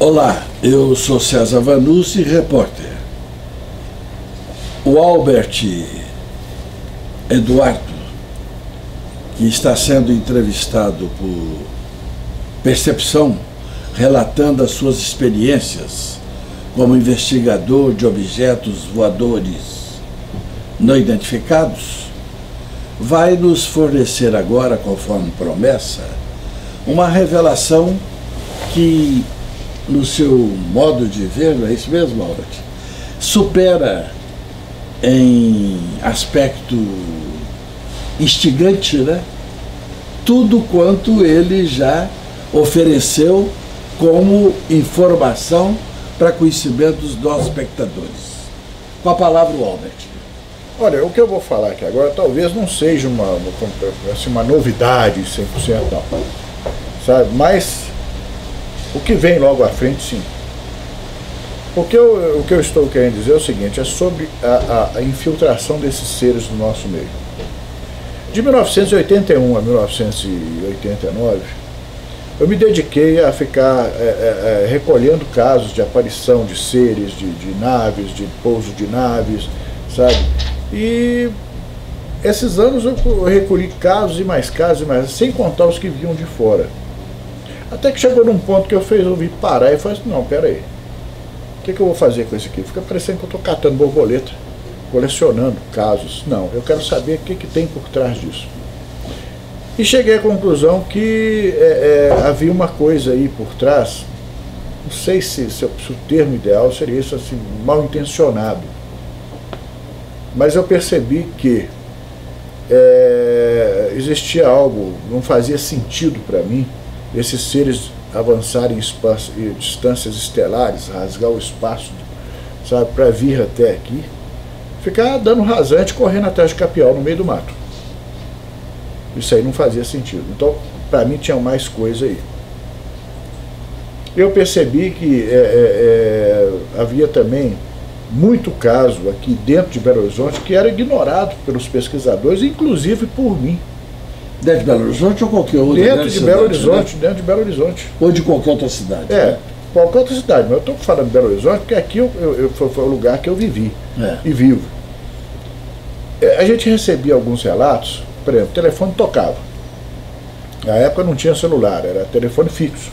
Olá, eu sou César Vanucci, repórter. O Albert Eduardo, que está sendo entrevistado por Percepção, relatando as suas experiências como investigador de objetos voadores não identificados, vai nos fornecer agora, conforme promessa, uma revelação que, no seu modo de ver, não é isso mesmo, Albert? Supera em aspecto instigante, né? Tudo quanto ele já ofereceu como informação para conhecimento dos nossos espectadores. Com a palavra, o Albert. Olha, o que eu vou falar aqui agora talvez não seja uma novidade 100% não, sabe? Mas o que vem logo à frente, sim. O que eu estou querendo dizer é o seguinte, é sobre a infiltração desses seres no nosso meio. De 1981 a 1989, eu me dediquei a ficar recolhendo casos de aparição de seres, de naves, de pouso de naves, sabe? E esses anos eu recolhi casos e mais casos, sem contar os que vinham de fora. Até que chegou num ponto que eu resolvi parar e falei assim, não, pera aí, o que eu vou fazer com isso aqui? Fica parecendo que eu estou catando borboleta, colecionando casos. Não, eu quero saber o que tem por trás disso. E cheguei à conclusão que havia uma coisa aí por trás, não sei se o termo ideal seria isso, assim, mal intencionado. Mas eu percebi que existia algo, não fazia sentido para mim, esses seres avançarem em distâncias estelares, rasgar o espaço, sabe, para vir até aqui, ficar dando rasante, correndo atrás de capial no meio do mato. Isso aí não fazia sentido. Então, para mim, tinha mais coisa aí. Eu percebi que havia também muito caso aqui dentro de Belo Horizonte que era ignorado pelos pesquisadores, inclusive por mim. Dentro de Belo Horizonte ou qualquer outra? Dentro de Belo Horizonte, né? Dentro de Belo Horizonte. Ou de qualquer outra cidade? Né? Qualquer outra cidade, mas eu estou falando de Belo Horizonte porque aqui foi o lugar que eu vivi e vivo. A gente recebia alguns relatos, por exemplo, o telefone tocava. Na época não tinha celular, era telefone fixo.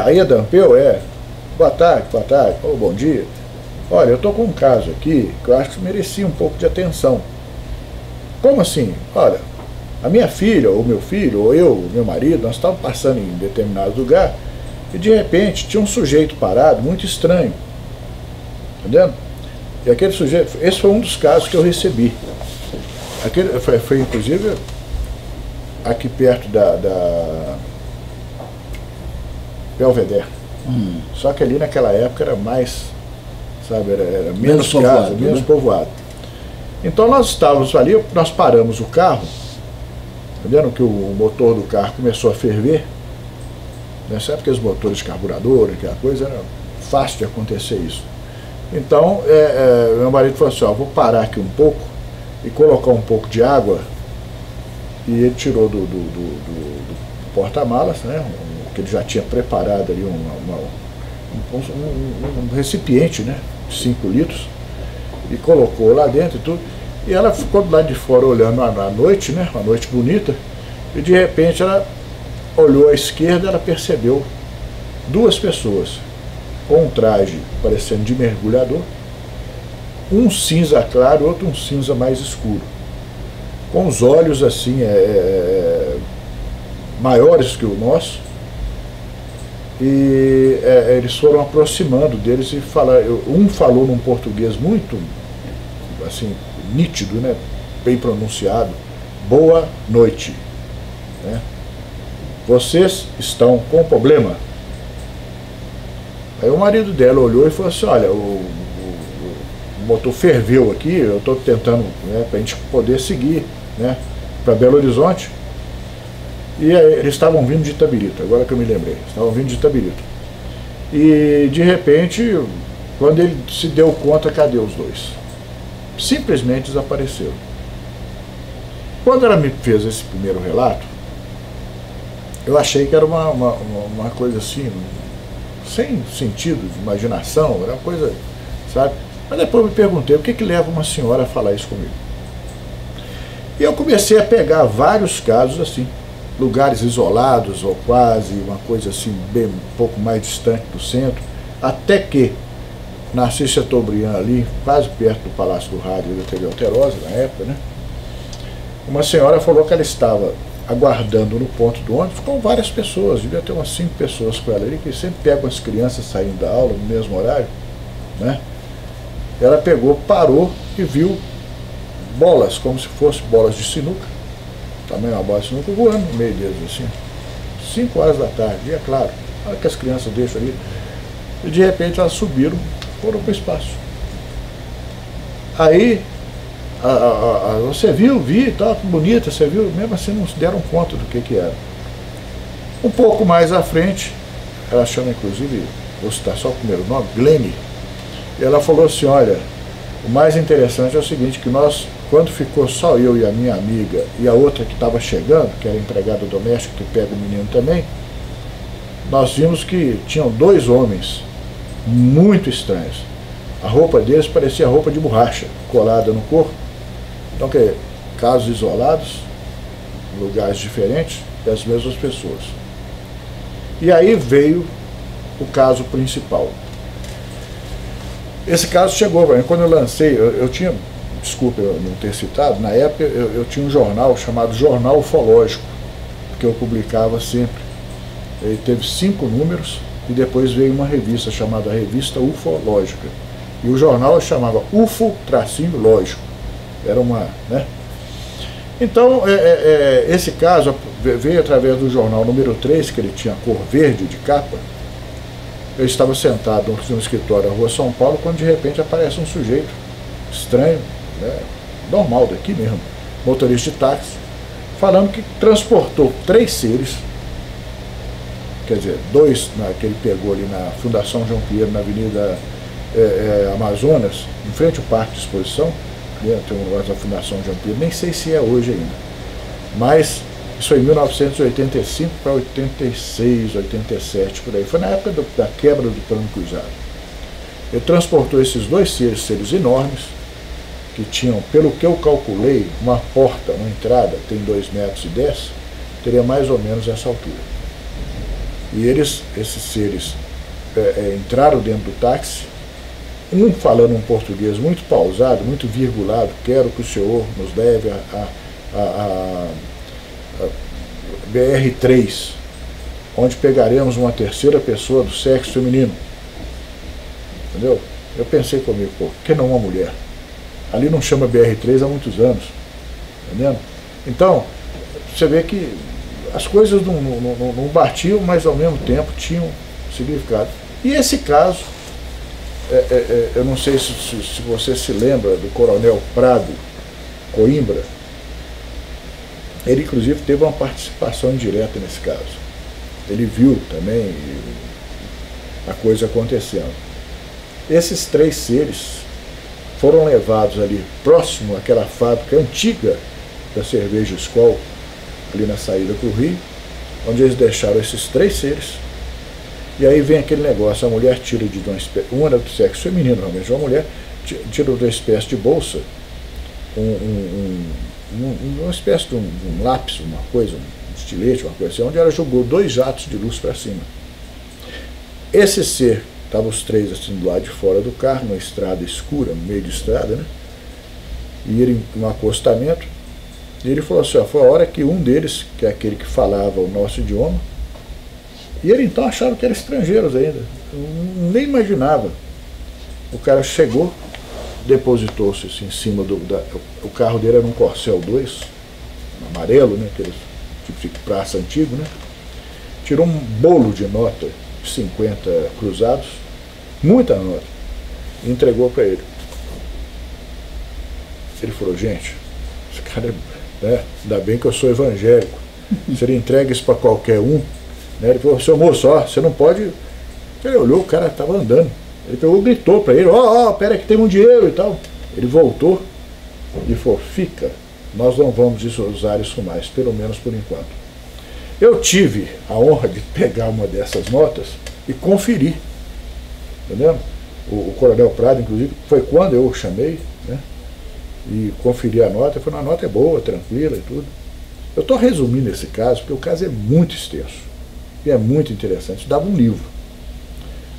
Aí é da Ampeu? Boa tarde, bom dia. Olha, eu estou com um caso aqui que eu acho que merecia um pouco de atenção. Como assim? Olha, a minha filha, ou meu filho, ou eu, meu marido, nós estávamos passando em determinado lugar e de repente tinha um sujeito parado, muito estranho. Entendendo? E aquele sujeito, esse foi um dos casos que eu recebi. Aquele foi inclusive aqui perto da Belvedere. Só que ali naquela época era mais, sabe, era menos casa, menos povoado. Então nós estávamos ali, nós paramos o carro, entendendo que o motor do carro começou a ferver, né? Sabe aqueles motores de carburador, aquela coisa, era fácil de acontecer isso. Então meu marido falou assim, ó, vou parar aqui um pouco e colocar um pouco de água, e ele tirou do porta-malas, né, que ele já tinha preparado ali um recipiente, né, de 5 litros, e colocou lá dentro e tudo, e ela ficou do lado de fora olhando à noite, né, uma noite bonita, e de repente ela olhou à esquerda, ela percebeu 2 pessoas com um traje parecendo de mergulhador, um cinza claro e outro um cinza mais escuro, com os olhos assim maiores que o nosso, e eles foram aproximando deles e falaram, um falou num português muito assim nítido, né, bem pronunciado, boa noite, né? Vocês estão com problema? Aí o marido dela olhou e falou assim, olha, o motor ferveu aqui, eu estou tentando, né, para a gente poder seguir, né, para Belo Horizonte. E aí, eles estavam vindo de Itabirito, agora que eu me lembrei, estavam vindo de Itabirito. E de repente, quando ele se deu conta, cadê os 2? Simplesmente desapareceram. Quando ela me fez esse primeiro relato, eu achei que era uma coisa assim, sem sentido de imaginação, era uma coisa, sabe? Mas depois eu me perguntei, o que leva uma senhora a falar isso comigo? E eu comecei a pegar vários casos assim, lugares isolados ou quase, uma coisa assim, bem, um pouco mais distante do centro, até que Narciso Chateaubriand ali, quase perto do Palácio do Rádio da TV Alterosa, na época, né? Uma senhora falou que ela estava aguardando no ponto do ônibus com várias pessoas, devia ter umas 5 pessoas com ela ali, que sempre pegam as crianças saindo da aula no mesmo horário, né? Ela pegou, parou e viu bolas, como se fossem bolas de sinuca, também uma bola de sinuca voando no meio deles, assim, 5 horas da tarde, e é claro, olha que as crianças deixam ali, e de repente elas subiram, foram para o espaço. Aí, você viu, vi, tá bonita, você viu, mesmo assim não se deram conta do que era. Um pouco mais à frente, ela chama inclusive, vou citar só o primeiro nome, Glene, e ela falou assim, olha, o mais interessante é o seguinte, que nós, quando ficou só eu e a minha amiga, e a outra que estava chegando, que era empregada doméstica, que pega o menino também, nós vimos que tinham 2 homens muito estranhos. A roupa deles parecia roupa de borracha, colada no corpo. Então, que casos isolados, lugares diferentes, das mesmas pessoas. E aí veio o caso principal. Esse caso chegou para mim, quando eu lancei, eu tinha, desculpa eu não ter citado, na época eu tinha um jornal chamado Jornal Ufológico, que eu publicava sempre. Ele teve 5 números e depois veio uma revista chamada Revista Ufológica. E o jornal chamava UFO-Lógico. Era uma, né? Então, esse caso veio através do jornal número 3, que ele tinha cor verde de capa. Eu estava sentado no escritório na rua São Paulo, quando de repente aparece um sujeito estranho, né, normal daqui mesmo, motorista de táxi, falando que transportou 3 seres, quer dizer, 2 que ele pegou ali na Fundação João Pinheiro, na Avenida Amazonas, em frente ao Parque de Exposição, tem um negócio da Fundação João Pinheiro, nem sei se é hoje ainda, mas isso foi em 1985 para 86, 87, por aí. Foi na época da quebra do plano cruzado. Ele transportou esses 2 seres enormes, que tinham, pelo que eu calculei, uma porta, uma entrada, tem 2,10 metros, teria mais ou menos essa altura. E esses seres entraram dentro do táxi, um falando um português muito pausado, muito virgulado, quero que o senhor nos leve a BR-3, onde pegaremos uma terceira pessoa do sexo feminino. Entendeu? Eu pensei comigo, pô, por que não uma mulher? Ali não chama BR-3 há muitos anos. Entendeu? Então, você vê que as coisas não batiam, mas ao mesmo tempo tinham significado. E esse caso, eu não sei se você se lembra do Coronel Prado Coimbra. Ele, inclusive, teve uma participação indireta nesse caso. Ele viu também a coisa acontecendo. Esses 3 seres foram levados ali próximo àquela fábrica antiga da cerveja Skol, ali na saída para o Rio, onde eles deixaram esses 3 seres. E aí vem aquele negócio, a mulher tira de uma era do sexo feminino, realmente, uma mulher tira de uma espécie de bolsa, uma espécie de um lápis, uma coisa, um estilete, uma coisa assim, onde ela jogou 2 jatos de luz para cima. Esse ser, estavam os 3 assim do lado de fora do carro, numa estrada escura, no meio de estrada, né? E ele no acostamento, e ele falou assim, ó, foi a hora que um deles, que é aquele que falava o nosso idioma, e ele então achava que eram estrangeiros ainda, nem imaginava. O cara chegou, depositou-se assim, em cima o carro dele era um Corcel 2, amarelo, né, aquele tipo de praça antigo, né? Tirou um bolo de nota de 50 cruzados, muita nota, e entregou para ele. Ele falou, gente, esse cara ainda bem que eu sou evangélico, se ele entrega isso para qualquer um, né? Ele falou, seu moço, ó, você não pode. Ele olhou, o cara estava andando. Ele pegou, gritou para ele, pera que tem um dinheiro e tal. Ele voltou e falou, fica, nós não vamos usar isso mais, pelo menos por enquanto. Eu tive a honra de pegar uma dessas notas e conferir, entendeu? O Coronel Prado, inclusive, foi quando eu o chamei, né? E conferi a nota, falei, a nota é boa, tranquila e tudo. Eu estou resumindo esse caso, porque o caso é muito extenso e é muito interessante, dava um livro.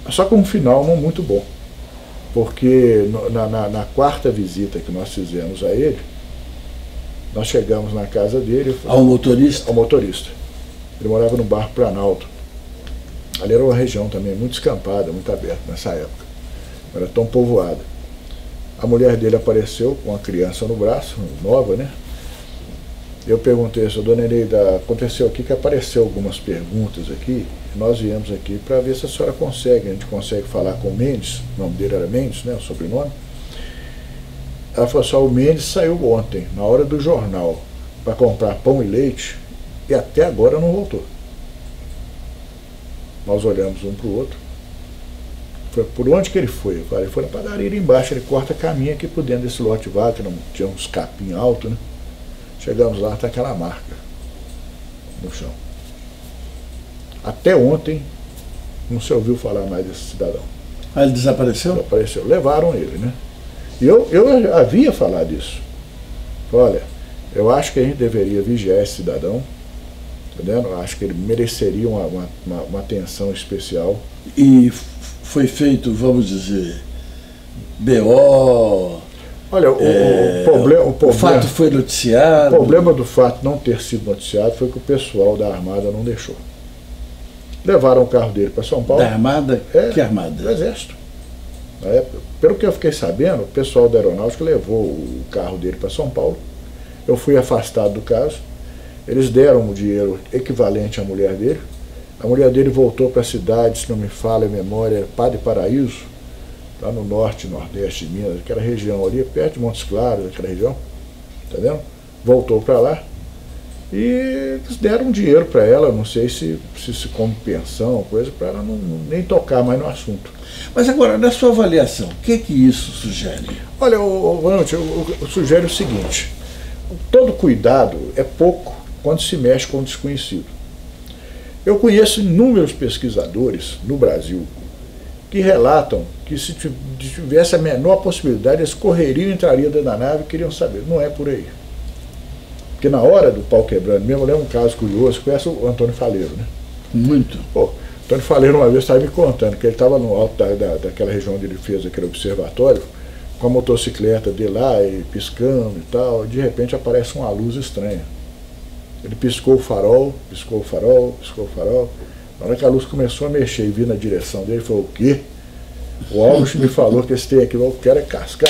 Só com um final não muito bom, porque na quarta visita que nós fizemos a ele, nós chegamos na casa dele... Ao motorista? Ao motorista. Ele morava no bairro Planalto. Ali era uma região também muito escampada, muito aberta nessa época. Não era tão povoada. A mulher dele apareceu com a criança no braço, nova, né? Eu perguntei, dona Eneida, aconteceu aqui que apareceu algumas perguntas aqui, e nós viemos aqui para ver se a senhora consegue, a gente consegue falar com o Mendes, o nome dele era Mendes, né, o sobrenome. Ela falou assim, o Mendes saiu ontem, na hora do jornal, para comprar pão e leite, e até agora não voltou. Nós olhamos um para o outro. Foi por onde que ele foi? Ele foi na padaria ali embaixo, ele corta caminho aqui por dentro desse lote vago, que não tinha uns capim alto, né? Chegamos lá, está aquela marca no chão. Até ontem não se ouviu falar mais desse cidadão. Ah, ele desapareceu? Desapareceu. Levaram ele, né? E eu havia falado isso. Olha, eu acho que a gente deveria vigiar esse cidadão, entendendo? Eu acho que ele mereceria uma atenção especial. E foi feito, vamos dizer, BO... Olha, o fato foi noticiado. O problema do fato não ter sido noticiado foi que o pessoal da Armada não deixou. Levaram o carro dele para São Paulo. Da Armada? Que Armada? Do Exército. Na época, pelo que eu fiquei sabendo, o pessoal da Aeronáutica levou o carro dele para São Paulo. Eu fui afastado do caso. Eles deram o dinheiro equivalente à mulher dele. A mulher dele voltou para a cidade, se não me falha a memória, Padre Paraíso, lá no norte, nordeste de Minas, aquela região ali, perto de Montes Claros, aquela região, entendeu? Voltou para lá e eles deram dinheiro para ela, não sei se como pensão, coisa, para ela nem tocar mais no assunto. Mas agora, na sua avaliação, o que isso sugere? Olha, eu sugere o seguinte, todo cuidado é pouco quando se mexe com o desconhecido. Eu conheço inúmeros pesquisadores no Brasil que relatam que se tivesse a menor possibilidade, eles correriam, entrariam dentro da nave e queriam saber. Não é por aí. Porque na hora do pau quebrando mesmo, eu lembro um caso curioso, conhece o Antônio Faleiro, né? Muito. Pô, Antônio Faleiro uma vez estava me contando que ele estava no alto daquela região onde ele fez aquele observatório, com a motocicleta dele lá, e piscando e tal, e de repente aparece uma luz estranha. Ele piscou o farol, piscou o farol, piscou o farol. Na hora que a luz começou a mexer e vir na direção dele, ele falou, o quê? O Alves me falou que esse trem aqui, eu quero é cascar.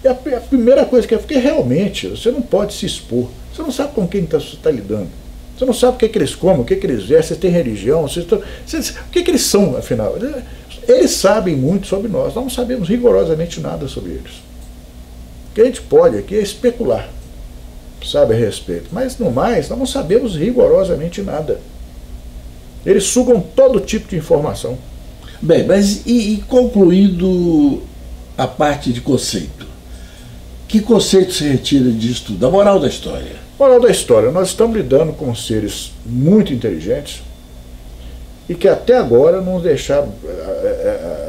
E a primeira coisa que é, porque realmente você não pode se expor. Você não sabe com quem você está lidando. Você não sabe o que eles comem, o que eles vestem, se tem religião, o que eles são, afinal. Eles sabem muito sobre nós não sabemos rigorosamente nada sobre eles. O que a gente pode aqui é especular, sabe, a respeito. Mas, no mais, nós não sabemos rigorosamente nada. Eles sugam todo tipo de informação. Bem, mas e concluindo a parte de conceito, que conceito se retira disso tudo? A moral da história. Moral da história, nós estamos lidando com seres muito inteligentes e que até agora não deixaram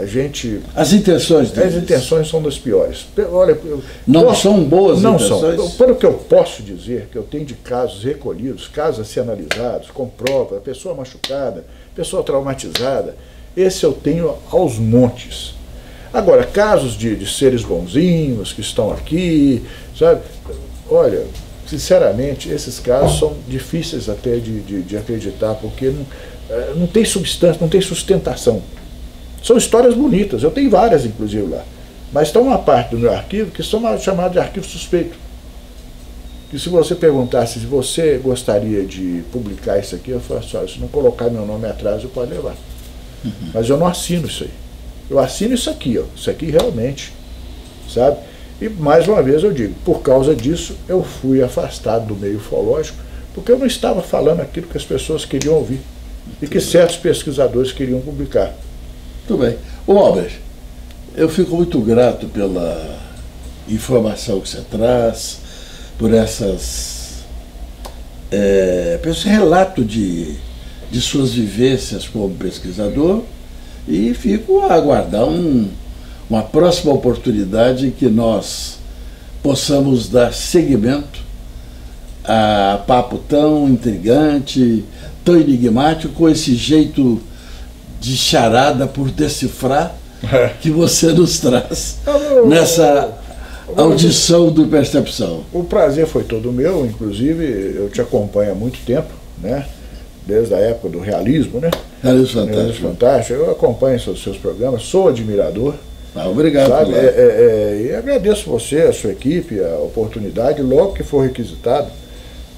a gente... As intenções deles. As intenções são das piores. Olha, não são boas não intenções? Não são. Pelo que eu posso dizer, que eu tenho de casos recolhidos, casos a ser analisados, com prova, a pessoa machucada, pessoa traumatizada, esse eu tenho aos montes. Agora, casos de seres bonzinhos que estão aqui, sabe? Olha, sinceramente, esses casos são difíceis até de acreditar, porque não tem substância, não tem sustentação. São histórias bonitas, eu tenho várias, inclusive, lá. Mas está uma parte do meu arquivo que são chamadas de arquivo suspeito. Que se você perguntasse se você gostaria de publicar isso aqui, eu falo assim, olha, se não colocar meu nome atrás, eu posso levar. Mas eu não assino isso aí. Eu assino isso aqui, ó. Isso aqui realmente, sabe? E mais uma vez eu digo, por causa disso eu fui afastado do meio ufológico, porque eu não estava falando aquilo que as pessoas queriam ouvir e que certos pesquisadores queriam publicar. Muito bem. Ô Albert, eu fico muito grato pela informação que você traz, por pelo esse relato de suas vivências como pesquisador E fico a aguardar uma próxima oportunidade que nós possamos dar seguimento a papo tão intrigante, tão enigmático, com esse jeito de charada por decifrar que você nos traz nessa audição do Percepção. O prazer foi todo meu, inclusive eu te acompanho há muito tempo, né? Desde a época do realismo, né? Realismo Fantástico. Realismo Fantástico. Eu acompanho seus programas, sou admirador. Obrigado. Sabe? E agradeço você, a sua equipe, a oportunidade, logo que for requisitado,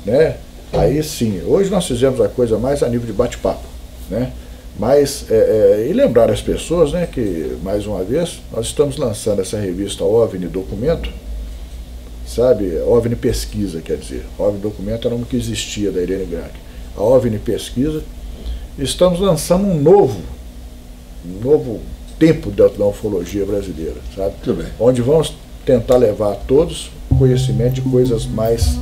né? Aí sim, hoje nós fizemos a coisa mais a nível de bate-papo, né? Mas, e lembrar as pessoas, né, que, mais uma vez, nós estamos lançando essa revista OVNI Documento, sabe? OVNI Pesquisa, quer dizer. OVNI Documento era o nome que existia da Irene Grach. A OVNI Pesquisa. Estamos lançando um novo tempo da ufologia brasileira, sabe? Muito bem. Onde vamos tentar levar a todos conhecimento de coisas mais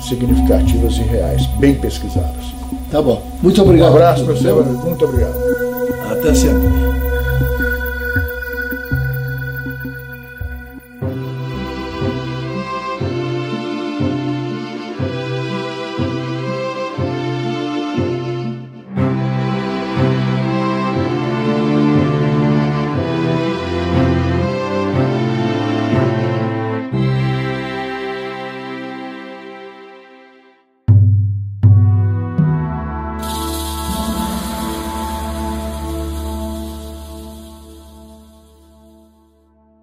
significativas e reais, bem pesquisadas. Tá bom. Muito obrigado. Um abraço para você, muito obrigado. Até sempre.